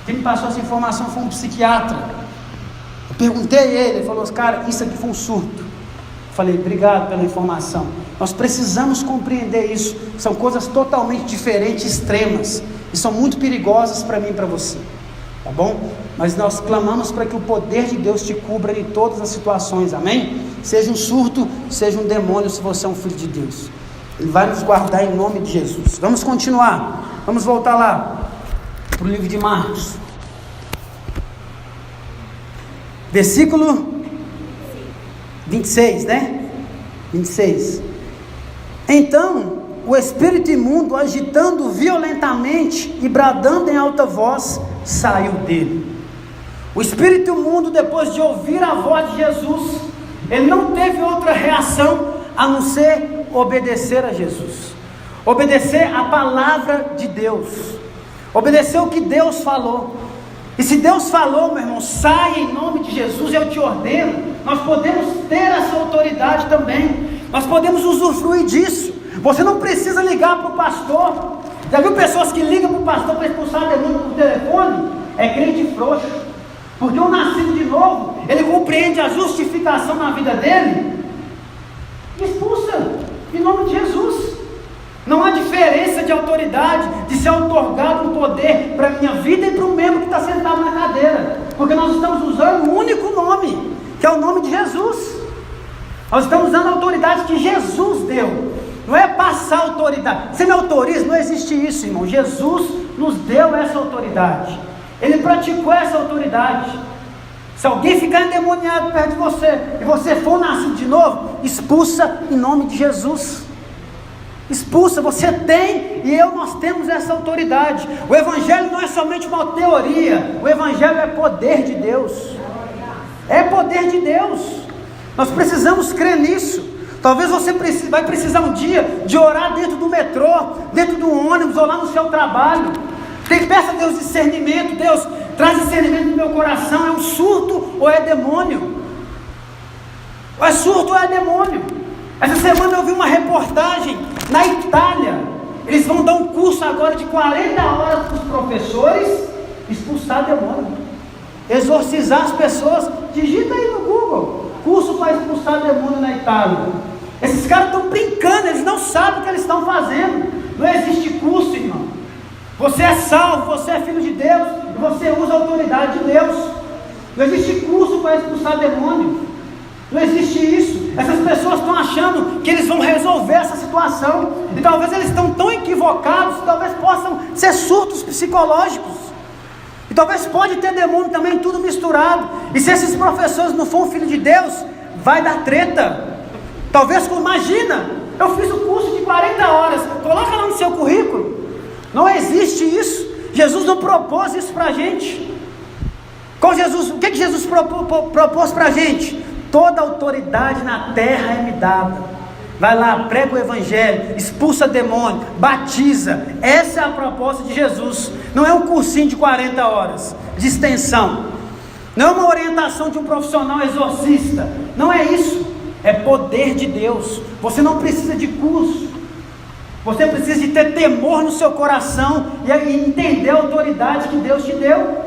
Quem me passou essa informação foi um psiquiatra. Eu perguntei a ele falou: cara, isso aqui foi um surto. Falei: obrigado pela informação. Nós precisamos compreender isso. São coisas totalmente diferentes, extremas, e são muito perigosas para mim e para você, tá bom? Mas nós clamamos para que o poder de Deus te cubra em todas as situações, amém? Seja um surto, seja um demônio, se você é um filho de Deus, Ele vai nos guardar em nome de Jesus. Vamos continuar, vamos voltar lá para o livro de Marcos, versículo 26, né? 26. Então o espírito imundo, agitando violentamente e bradando em alta voz, saiu dele. O espírito imundo, depois de ouvir a voz de Jesus, ele não teve outra reação a não ser obedecer a Jesus, obedecer a palavra de Deus, obedecer o que Deus falou. E se Deus falou, meu irmão, sai em nome de Jesus, eu te ordeno. Nós podemos ter essa autoridade também, nós podemos usufruir disso. Você não precisa ligar para o pastor. Já viu pessoas que ligam para o pastor para expulsar demônio por telefone? É crente frouxo, porque o nascido de novo, ele compreende a justificação na vida dele, expulsa em nome de Jesus. Não há diferença de autoridade, de ser otorgado um poder para a minha vida e para o membro que está sentado na cadeira, porque nós estamos usando o único nome, que é o nome de Jesus. Nós estamos usando a autoridade que Jesus deu, não é passar autoridade. Você me autoriza? Não existe isso, irmão. Jesus nos deu essa autoridade, Ele praticou essa autoridade. Se alguém ficar endemoniado perto de você, e você for nascido de novo, expulsa em nome de Jesus. Expulsa, você tem e nós temos essa autoridade. O Evangelho não é somente uma teoria, o Evangelho é poder de Deus. É poder de Deus. Nós precisamos crer nisso. Talvez você vai precisar um dia de orar dentro do metrô, dentro do ônibus ou lá no seu trabalho. Peça a Deus discernimento. Deus, traz discernimento no meu coração. É um surto ou é demônio? Ou é surto ou é demônio? Essa semana eu vi uma reportagem na Itália. Eles vão dar um curso agora de 40 horas para os professores expulsar demônio, exorcizar as pessoas. Digita aí no Google, curso para expulsar demônio na Itália. Esses caras estão brincando, eles não sabem o que eles estão fazendo. Não existe curso, irmão. Você é salvo, você é filho de Deus e você usa a autoridade de Deus. Não existe curso para expulsar demônio. Não existe isso. Essas pessoas estão achando que eles vão resolver essa situação, e talvez eles estão tão equivocados que talvez possam ser surtos psicológicos, e talvez pode ter demônio também, tudo misturado. E se esses professores não for filho de Deus, vai dar treta. Talvez, imagina, eu fiz o curso de 40 horas, coloca lá no seu currículo. Não existe isso. Jesus não propôs isso para a gente. O que Jesus propôs para a gente? Toda autoridade na terra é me dada. Vai lá, prega o Evangelho, expulsa demônio, batiza. Essa é a proposta de Jesus. Não é um cursinho de 40 horas de extensão. Não é uma orientação de um profissional exorcista. Não é isso. É poder de Deus. Você não precisa de curso. Você precisa de ter temor no seu coração e entender a autoridade que Deus te deu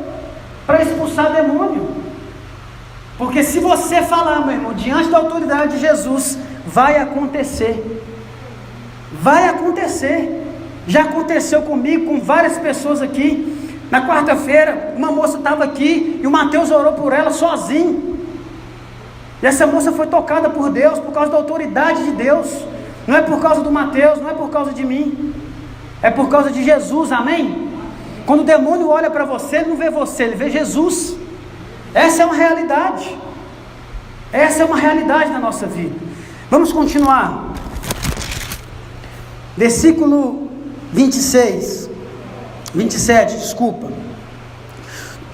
para expulsar demônio. Porque se você falar, meu irmão, diante da autoridade de Jesus, vai acontecer. Vai acontecer. Já aconteceu comigo, com várias pessoas aqui. Na quarta-feira, uma moça estava aqui e o Mateus orou por ela sozinho. E essa moça foi tocada por Deus, por causa da autoridade de Deus. Não é por causa do Mateus, não é por causa de mim. É por causa de Jesus, amém? Quando o demônio olha para você, ele não vê você, ele vê Jesus. Essa é uma realidade. Essa é uma realidade na nossa vida. Vamos continuar. Versículo 27, desculpa.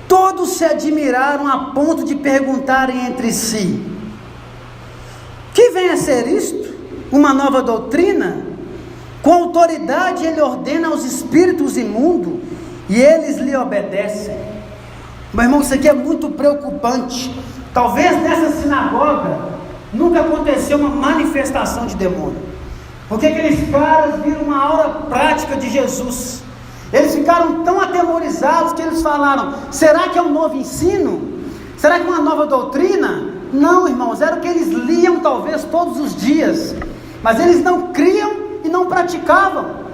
Todos se admiraram a ponto de perguntarem entre si: que vem a ser isto? Uma nova doutrina? Com autoridade ele ordena aos espíritos imundos e eles lhe obedecem. Meu irmão, isso aqui é muito preocupante. Talvez nessa sinagoga nunca aconteceu uma manifestação de demônio, porque aqueles caras viram uma aura prática de Jesus. Eles ficaram tão atemorizados que eles falaram: será que é um novo ensino? Será que é uma nova doutrina? Não, irmãos, era o que eles liam talvez todos os dias, mas eles não criam e não praticavam.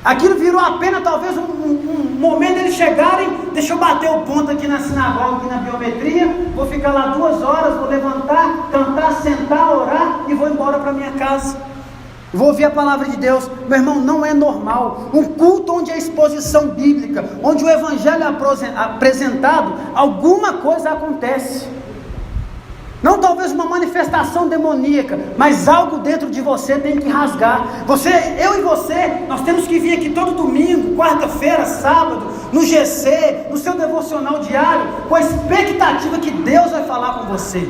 Aquilo virou apenas talvez um momento deles chegarem: deixa eu bater o ponto aqui na sinagoga, aqui na biometria, vou ficar lá 2 horas, vou levantar, cantar, sentar, orar e vou embora para minha casa. Vou ouvir a palavra de Deus. Meu irmão, não é normal. Um culto onde a exposição bíblica, onde o Evangelho é apresentado, alguma coisa acontece. Não talvez uma manifestação demoníaca, mas algo dentro de você tem que rasgar. Eu e você, nós temos que vir aqui todo domingo, quarta-feira, sábado, no GC, no seu devocional diário, com a expectativa que Deus vai falar com você.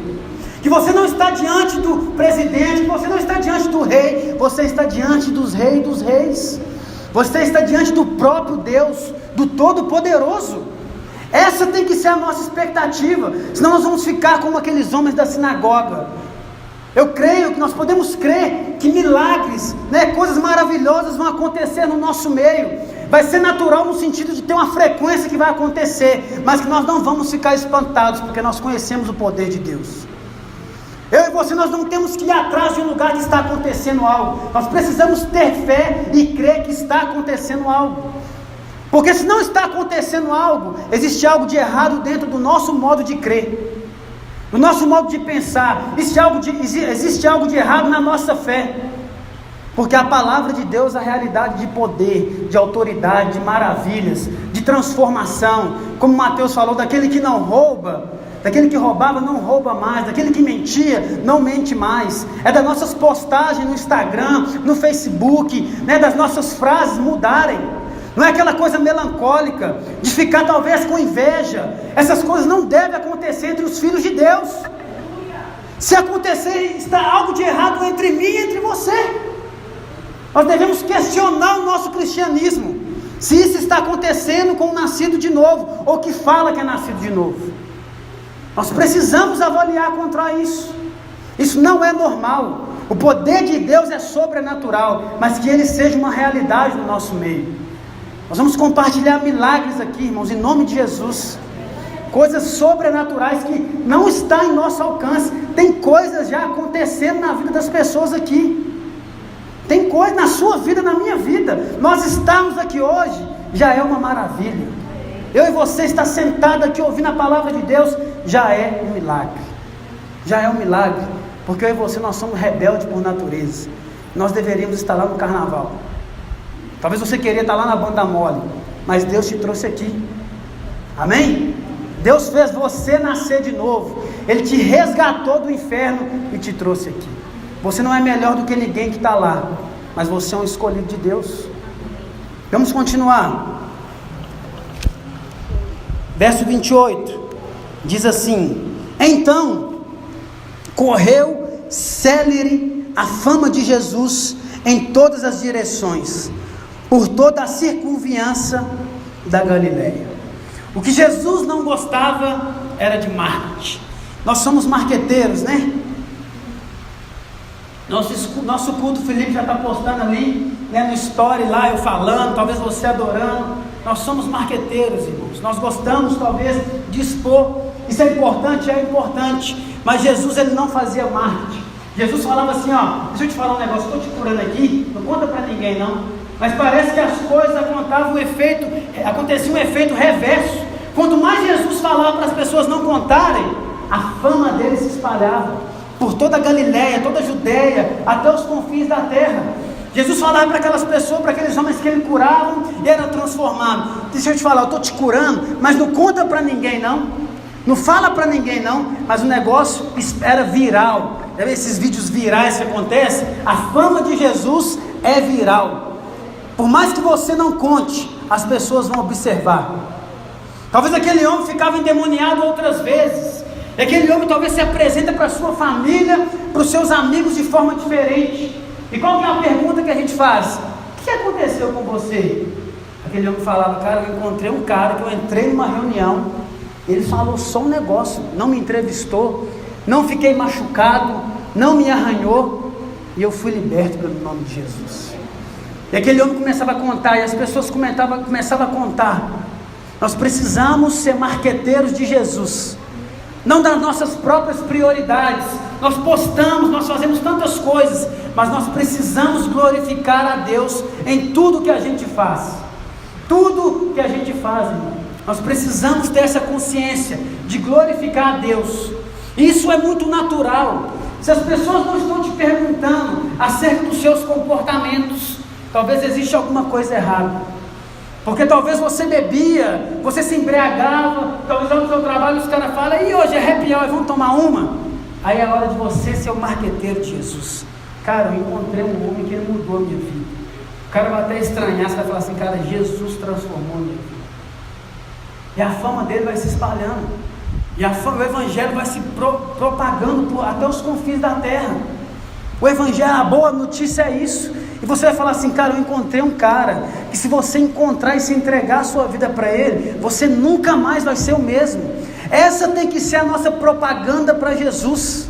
Que você não está diante do presidente, que você não está diante do rei, você está diante dos reis dos reis. Você está diante do próprio Deus, do Todo-Poderoso. Essa tem que ser a nossa expectativa, senão nós vamos ficar como aqueles homens da sinagoga. Eu creio que nós podemos crer que milagres, coisas maravilhosas vão acontecer no nosso meio. Vai ser natural no sentido de ter uma frequência que vai acontecer, mas que nós não vamos ficar espantados, porque nós conhecemos o poder de Deus. Eu e você, nós não temos que ir atrás de um lugar que está acontecendo algo. Nós precisamos ter fé e crer que está acontecendo algo. Porque se não está acontecendo algo, existe algo de errado dentro do nosso modo de crer, do nosso modo de pensar. Existe algo de errado na nossa fé. Porque a palavra de Deus é a realidade de poder, de autoridade, de maravilhas, de transformação. Como Mateus falou, daquele que não rouba, daquele que roubava não rouba mais, daquele que mentia não mente mais, é das nossas postagens no Instagram, no Facebook, né, das nossas frases mudarem. Não é aquela coisa melancólica de ficar talvez com inveja. Essas coisas não devem acontecer entre os filhos de Deus. Se acontecer, está algo de errado entre mim e entre você. Nós devemos questionar o nosso cristianismo, se isso está acontecendo com o nascido de novo, ou que fala que é nascido de novo. Nós precisamos avaliar contra isso. Isso não é normal. O poder de Deus é sobrenatural, mas que ele seja uma realidade no nosso meio. Nós vamos compartilhar milagres aqui, irmãos, em nome de Jesus. Coisas sobrenaturais que não está em nosso alcance. Tem coisas já acontecendo na vida das pessoas aqui. Tem coisa na sua vida, na minha vida. Nós estamos aqui hoje, já é uma maravilha. Eu e você estar sentado aqui ouvindo a palavra de Deus, já é um milagre. Já é um milagre, porque eu e você, nós somos rebeldes por natureza. Nós deveríamos estar lá no carnaval. Talvez você queria estar lá na banda mole, mas Deus te trouxe aqui. Amém? Deus fez você nascer de novo. Ele te resgatou do inferno e te trouxe aqui. Você não é melhor do que ninguém que está lá, mas você é um escolhido de Deus. Vamos continuar. Verso 28 diz assim: então correu célere a fama de Jesus em todas as direções, por toda a circunviança da Galileia. O que Jesus não gostava era de marketing. Nós somos marqueteiros, né? Nosso culto, o Felipe já está postando ali, né, no story lá, eu falando, talvez você adorando. Nós somos marqueteiros, irmãos. Nós gostamos talvez de expor. Isso é importante, mas Jesus, ele não fazia marketing. Jesus falava assim, ó, deixa eu te falar um negócio, estou te curando aqui, não conta para ninguém não. Mas parece que as coisas acontecia um efeito reverso. Quanto mais Jesus falava para as pessoas não contarem, a fama dele se espalhava por toda a Galileia, toda a Judeia, até os confins da terra. Jesus falava para aquelas pessoas, para aqueles homens que ele curava e eram transformados. Deixa eu te falar, eu estou te curando, mas não conta para ninguém não. Não fala para ninguém não, mas o negócio era viral. Esses vídeos virais que acontecem, a fama de Jesus é viral. Por mais que você não conte, as pessoas vão observar. Talvez aquele homem ficava endemoniado outras vezes. E aquele homem talvez se apresenta para a sua família, para os seus amigos de forma diferente. E qual que é a pergunta que a gente faz? O que aconteceu com você? Aquele homem falava, cara, eu encontrei um cara que eu entrei numa reunião, ele falou só um negócio, não me entrevistou, não fiquei machucado, não me arranhou, e eu fui liberto pelo nome de Jesus. E aquele homem começava a contar, e as pessoas começavam a contar. Nós precisamos ser marqueteiros de Jesus, não das nossas próprias prioridades. Nós postamos, nós fazemos tantas coisas, mas nós precisamos glorificar a Deus em tudo que a gente faz. Tudo que a gente faz, irmão, nós precisamos ter essa consciência de glorificar a Deus. Isso é muito natural. Se as pessoas não estão te perguntando acerca dos seus comportamentos, talvez exista alguma coisa errada. Porque talvez você bebia, você se embriagava, talvez lá no seu trabalho os caras falam, e hoje é happy hour, vamos tomar uma? Aí é hora de você ser o marqueteiro de Jesus. Cara, eu encontrei um homem que ele mudou a minha vida. O cara vai até estranhar, você vai falar assim, cara, Jesus transformou a minha vida. E a fama dele vai se espalhando. E o evangelho vai se propagando até os confins da terra. O evangelho, a boa notícia é isso. E você vai falar assim, cara, eu encontrei um cara que se você encontrar e se entregar a sua vida para ele, você nunca mais vai ser o mesmo. Essa tem que ser a nossa propaganda para Jesus.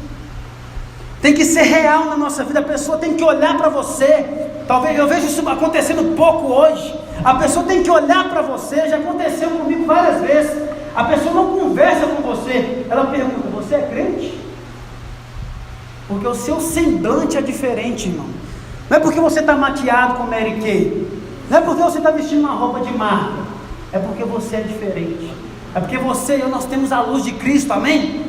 Tem que ser real na nossa vida. A pessoa tem que olhar para você. Talvez eu vejo isso acontecendo pouco hoje. A pessoa tem que olhar para você. Já aconteceu comigo várias vezes. A pessoa não conversa com você. Ela pergunta, você é crente? Porque o seu semblante é diferente, irmão. Não é porque você está maquiado com Mary Kay. Não é porque você está vestindo uma roupa de marca. É porque você é diferente. É porque você e eu, nós temos a luz de Cristo, amém?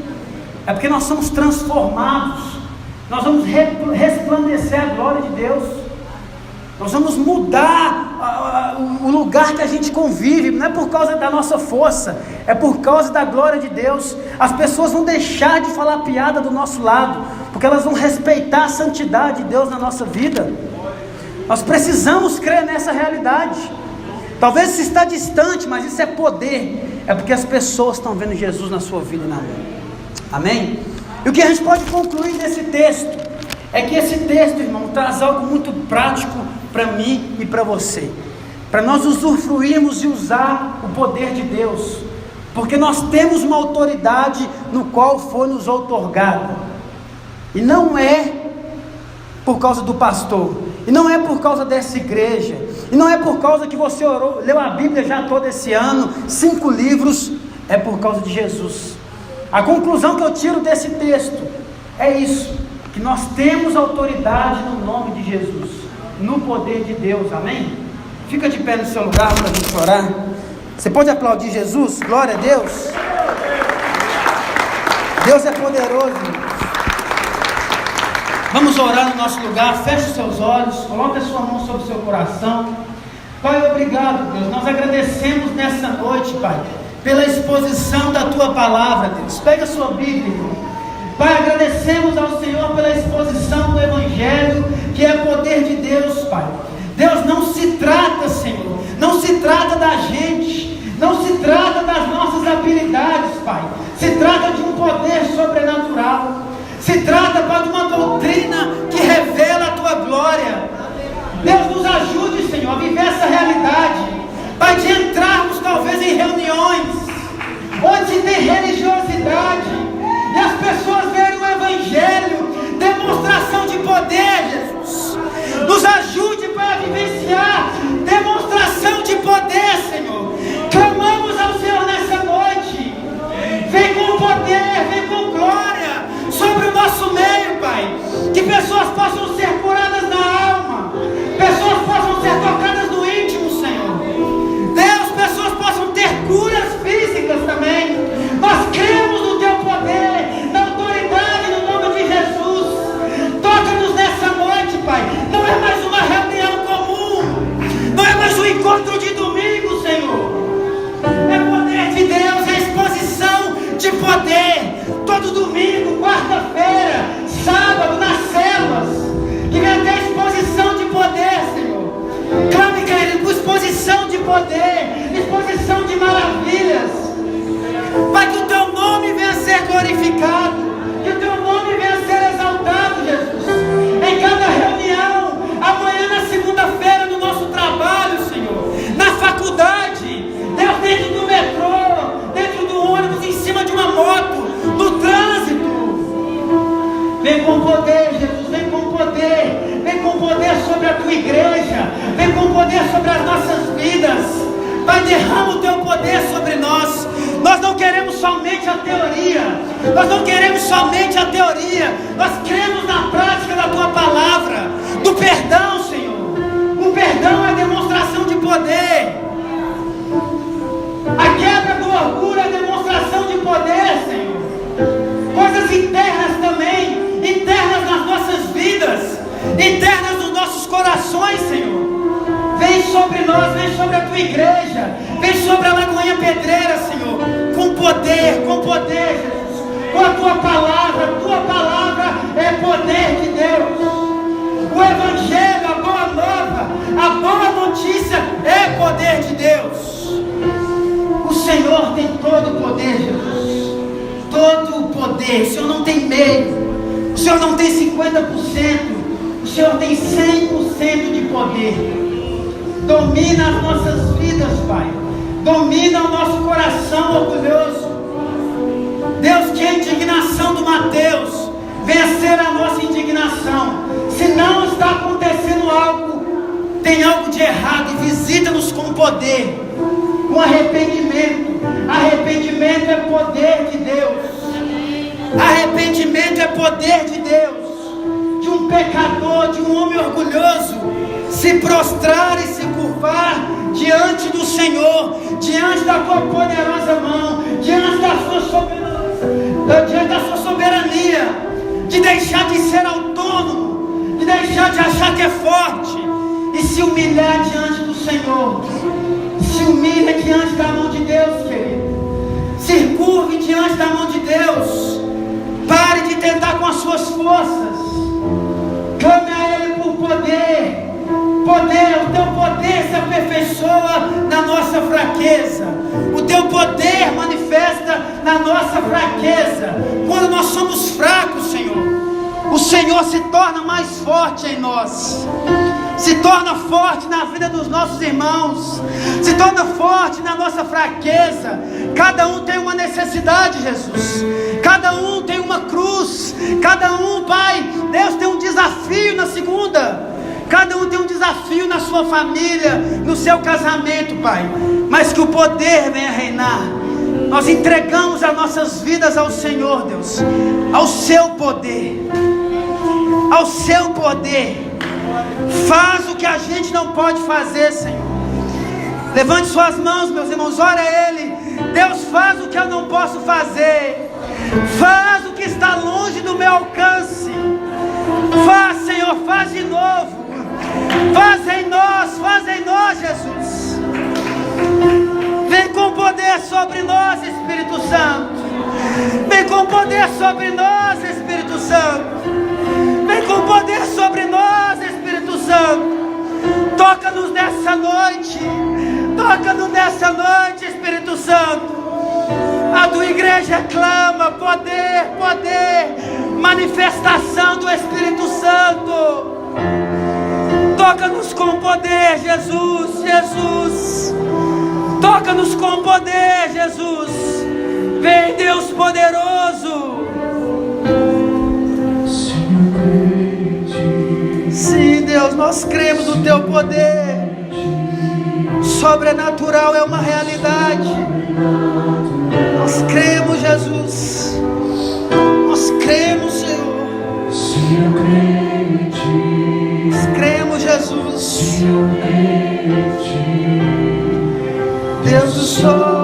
É porque nós somos transformados. Nós vamos resplandecer a glória de Deus. Nós vamos mudar o lugar que a gente convive, não é por causa da nossa força, é por causa da glória de Deus. As pessoas vão deixar de falar piada do nosso lado, porque elas vão respeitar a santidade de Deus na nossa vida. Nós precisamos crer nessa realidade. Talvez isso está distante, mas isso é poder. É porque as pessoas estão vendo Jesus na sua vida e na minha. Amém? E o que a gente pode concluir desse texto é que esse texto, irmão, traz algo muito prático para mim e para você, para nós usufruirmos e usar o poder de Deus, porque nós temos uma autoridade no qual foi nos outorgada, e não é por causa do pastor, e não é por causa dessa igreja, e não é por causa que você orou, leu a Bíblia já todo esse ano, 5 livros, é por causa de Jesus. A conclusão que eu tiro desse texto é isso, que nós temos autoridade no nome de Jesus, no poder de Deus, amém? Fica de pé no seu lugar para a gente orar. Você pode aplaudir Jesus? Glória a Deus. Deus é poderoso. Vamos orar no nosso lugar. Feche os seus olhos, coloque a sua mão sobre o seu coração. Pai, obrigado, Deus. Nós agradecemos nessa noite, Pai, pela exposição da Tua palavra, Deus. Pega a sua Bíblia, irmão. Pai, agradecemos ao Senhor pela exposição do Evangelho, que é poder de Deus, Pai. Deus, não se trata, Senhor, não se trata da gente, não se trata das nossas habilidades, Pai. Se trata de um poder sobrenatural. Se trata, Pai, de uma doutrina que revela a Tua glória. Deus, nos ajude, Senhor, a viver essa realidade. Pai, de entrarmos talvez em reuniões onde tem religiosidade e as pessoas verem o Evangelho, demonstração de poder, Jesus. Nos ajude, Pai, a vivenciar demonstração de poder, Senhor. Clamamos ao Senhor nessa noite. Vem com poder, vem com glória sobre o nosso meio, Pai. Que pessoas possam ser curadas na alma, pessoas possam ser tocadas no íntimo, Senhor. Deus, pessoas possam ter curas físicas também. Nós cremos no Teu poder, na autoridade, no nome de Jesus. Toca-nos nessa noite, Pai. Não é mais uma reunião comum, não é mais um encontro de domingo, Senhor. É poder de Deus, é exposição de poder. Todo domingo, quarta-feira, sábado, nas células, que venha ter exposição de poder, Senhor. Clame, querido, por exposição de poder, exposição de maravilhas. Pai, que o Teu nome venha a ser glorificado, que o Teu nome venha a ser exaltado, Jesus. Em cada reunião, amanhã na segunda-feira, no nosso trabalho, Senhor, na faculdade, Deus, dentro do metrô, dentro do ônibus, em cima de uma moto, no trânsito. Vem com poder, Jesus, vem com poder. Vem com poder sobre a Tua igreja, vem com poder sobre as nossas vidas. Pai, derrama o Teu poder sobre nós. Nós não queremos somente a teoria, nós não queremos somente a teoria, nós cremos na prática da Tua palavra, do perdão, Senhor. O perdão é demonstração de poder, a quebra do orgulho é demonstração de poder, Senhor. Coisas internas também, internas nas nossas vidas, internas nos nossos corações, Senhor. Vem sobre nós, vem sobre a Tua igreja, vem sobre a Lagoinha Pedreira, Senhor, com poder, Jesus, com a Tua palavra é poder de Deus. O Evangelho, a boa nova, a boa notícia é poder de Deus. O Senhor tem todo o poder, Jesus, todo o poder. O Senhor não tem meio, o Senhor não tem 50%, o Senhor tem 100% de poder. Domina as nossas vidas, Pai. Domina o nosso coração orgulhoso. Deus, que a indignação do Mateus venha ser a nossa indignação. Se não está acontecendo algo, tem algo de errado, e visita-nos com poder, com arrependimento. Arrependimento é poder de Deus. Arrependimento é poder de Deus. De um pecador, de um homem orgulhoso, se prostrar e se curvar diante do Senhor, diante da Tua poderosa mão, diante da Sua soberania, de deixar de ser autônomo, de deixar de achar que é forte e se humilhar diante do Senhor. Se humilhe diante da mão de Deus, querido. Se curve diante da mão de Deus. Pare de tentar com as suas forças. Clame a Ele por poder. O teu poder se aperfeiçoa na nossa fraqueza. O teu poder manifesta na nossa fraqueza. Quando nós somos fracos, Senhor, o Senhor se torna mais forte em nós. Se torna forte na vida dos nossos irmãos. Se torna forte na nossa fraqueza. Cada um tem uma necessidade, Jesus. Cada um tem uma cruz. Cada um, Pai, Deus tem um desafio na segunda. Cada um tem um desafio na sua família, no seu casamento, Pai. Mas que o poder venha reinar. Nós entregamos as nossas vidas ao Senhor, Deus. Ao seu poder. Ao seu poder. Faz o que a gente não pode fazer, Senhor. Levante suas mãos, meus irmãos. Ore a Ele. Deus, faz o que eu não posso fazer. Faz o que está longe do meu alcance. Faz, Senhor, faz de novo. Faz em nós, Jesus. Vem com poder sobre nós, Espírito Santo. Vem com poder sobre nós, Espírito Santo. Vem com poder sobre nós, Espírito Santo. Toca-nos nessa noite. Toca-nos nessa noite, Espírito Santo. A tua igreja clama poder, poder. Manifestação do Espírito Santo. Toca-nos com poder, Jesus, Jesus. Toca-nos com poder, Jesus. Vem, Deus poderoso. Sim, Deus, nós cremos no teu poder. Sobrenatural é uma realidade. Nós cremos, Jesus. Nós cremos, Senhor. Nós cremos, Jesus. Deus do sol.